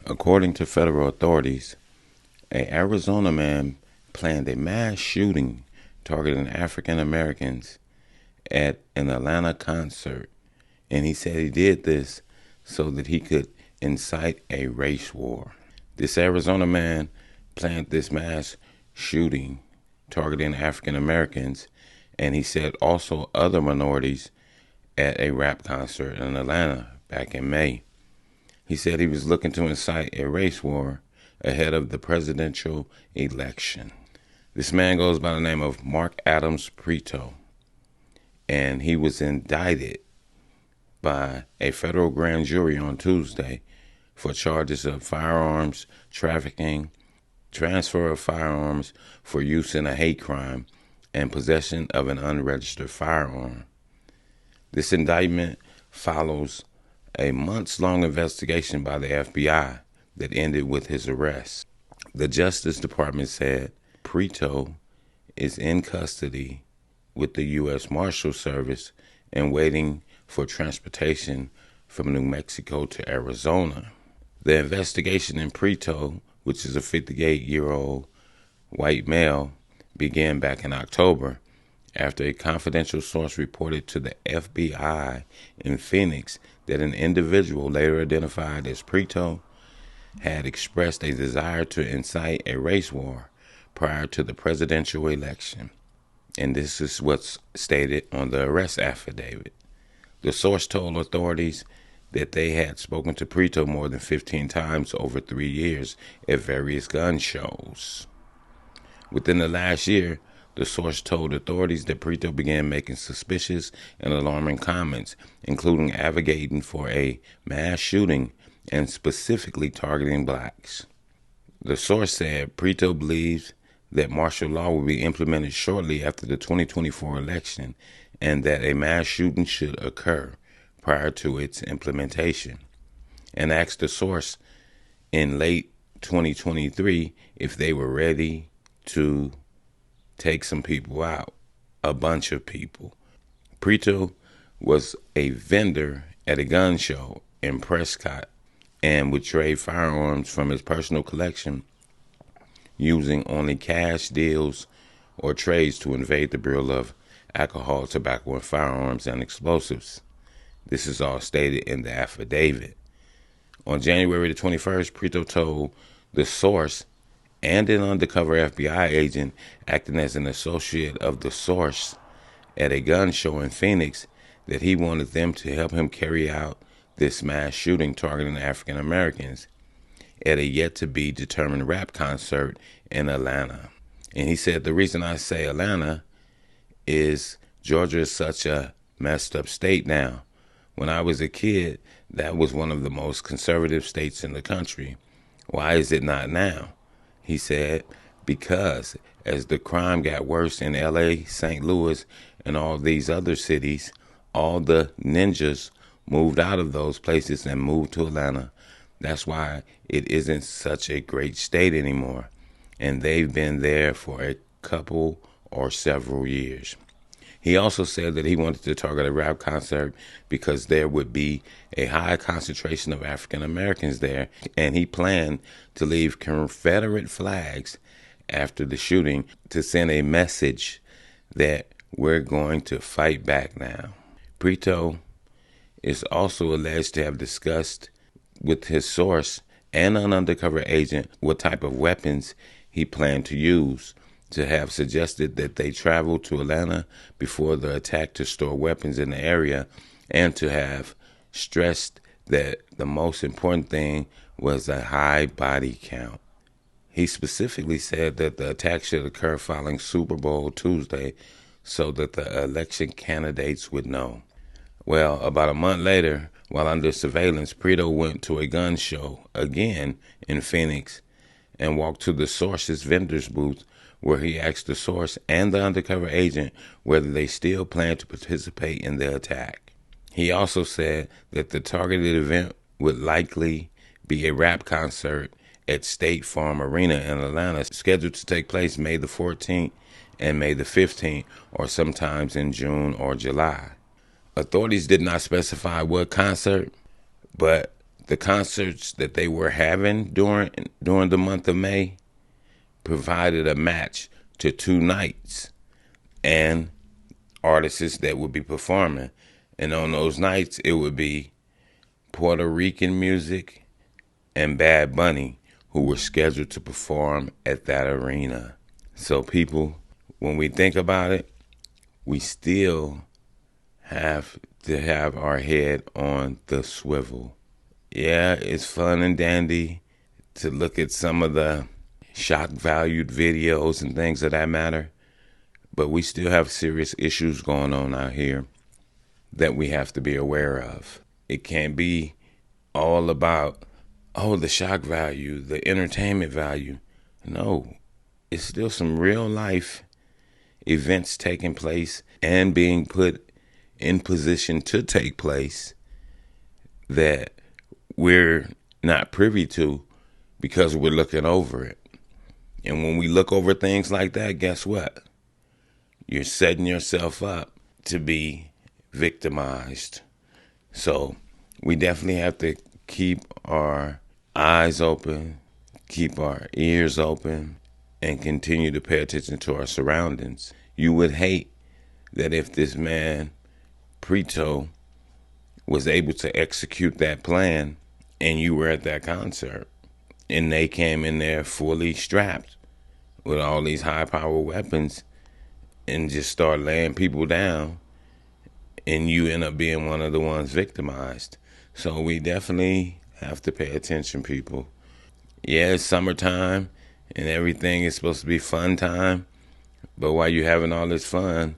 According to federal authorities, an Arizona man planned a mass shooting targeting African Americans at an Atlanta concert, and he said he did this so that he could incite a race war. This Arizona man planned this mass shooting targeting African Americans, and he said also other minorities at a rap concert in Atlanta back in May. He said he was looking to incite a race war ahead of the presidential election. This man goes by the name of Adams Prieto, and he was indicted by a federal grand jury on Tuesday for charges of firearms trafficking, transfer of firearms for use in a hate crime, and possession of an unregistered firearm. This indictment follows a months-long investigation by the FBI that ended with his arrest. The Justice Department said Prieto is in custody with the U.S. Marshal Service and waiting for transportation from New Mexico to Arizona. The investigation in Prieto, which is a 58-year-old white male, began back in October after a confidential source reported to the FBI in Phoenix that an individual later identified as Prieto had expressed a desire to incite a race war prior to the presidential election. And this is what's stated on the arrest affidavit. The source told authorities that they had spoken to Prieto more than 15 times over 3 years at various gun shows. Within the last year, the source told authorities that Prieto began making suspicious and alarming comments, including advocating for a mass shooting and specifically targeting blacks. The source said Prieto believes that martial law will be implemented shortly after the 2024 election and that a mass shooting should occur prior to its implementation, and asked the source in late 2023 if they were ready to take some people out, a bunch of people. Prieto was a vendor at a gun show in Prescott and would trade firearms from his personal collection using only cash deals or trades to invade the Bureau of Alcohol, Tobacco, and Firearms and Explosives. This is all stated in the affidavit. On January the 21st, Prieto told the source and an undercover FBI agent acting as an associate of the source at a gun show in Phoenix that he wanted them to help him carry out this mass shooting targeting African Americans at a yet-to-be-determined rap concert in Atlanta. And he said, the reason I say Atlanta is Georgia is such a messed up state now. When I was a kid, that was one of the most conservative states in the country. Why is it not now? He said, because as the crime got worse in LA, St. Louis, and all these other cities, all the ninjas moved out of those places and moved to Atlanta. That's why it isn't such a great state anymore. And they've been there for a couple or several years. He also said that he wanted to target a rap concert because there would be a high concentration of African Americans there, and he planned to leave Confederate flags after the shooting to send a message that we're going to fight back now. Prieto is also alleged to have discussed with his source and an undercover agent what type of weapons he planned to use, to have suggested that they travel to Atlanta before the attack to store weapons in the area, and to have stressed that the most important thing was a high body count. He specifically said that the attack should occur following Super Bowl Tuesday so that the election candidates would know. Well, about a month later, while under surveillance, Prieto went to a gun show again in Phoenix and walked to the source's vendor's booth, where he asked the source and the undercover agent whether they still plan to participate in the attack. He also said that the targeted event would likely be a rap concert at State Farm Arena in Atlanta, scheduled to take place May the 14th and May the 15th, or sometimes in June or July. Authorities did not specify what concert, but the concerts that they were having during the month of May provided a match to 2 nights and artists that would be performing. And on those nights, it would be Puerto Rican music and Bad Bunny, who were scheduled to perform at that arena. So people, when we think about it, we still have to have our head on the swivel. Yeah, it's fun and dandy to look at some of the shock valued videos and things of that matter, but we still have serious issues going on out here that we have to be aware of. It can't be all about, oh, the shock value, the entertainment value. No, it's still some real life events taking place and being put in position to take place that we're not privy to because we're looking over it. And when we look over things like that, guess what? You're setting yourself up to be victimized. So we definitely have to keep our eyes open, keep our ears open, and continue to pay attention to our surroundings. You would hate that if this man, Prieto, was able to execute that plan and you were at that concert and they came in there fully strapped with all these high-power weapons and just start laying people down, and you end up being one of the ones victimized. So we definitely have to pay attention, people. Yeah, it's summertime and everything is supposed to be fun time, but while you're having all this fun,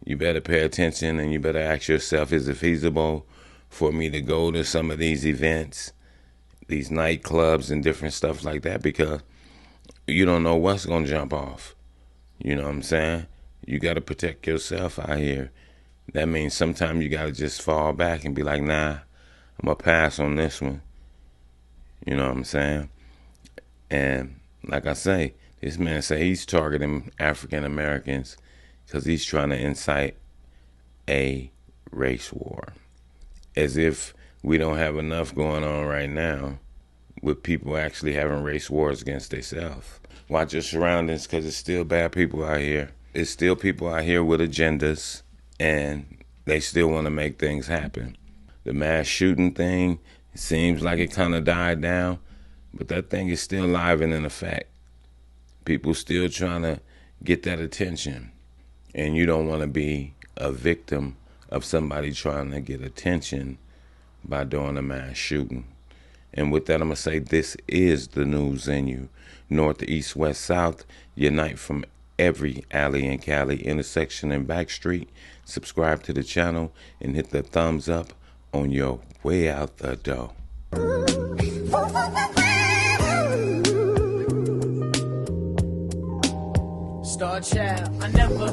you better pay attention and you better ask yourself, is it feasible for me to go to some of these events, these nightclubs and different stuff like that? Because you don't know what's going to jump off. You know what I'm saying? You got to protect yourself out here. That means sometimes you got to just fall back and be like, nah, I'm going to pass on this one. You know what I'm saying? And like I say, this man say he's targeting African Americans because he's trying to incite a race war. As if we don't have enough going on right now with people actually having race wars against themselves. Watch your surroundings, because it's still bad people out here. It's still people out here with agendas, and they still want to make things happen. The mass shooting thing, it seems like it kind of died down, but that thing is still live and in effect. People still trying to get that attention, and you don't want to be a victim of somebody trying to get attention by doing a mass shooting. And with that, I'm going to say this is the news in you. North, east, west, south, unite from every alley and Cali, intersection and back street. Subscribe to the channel and hit the thumbs up on your way out the door. Star child, I never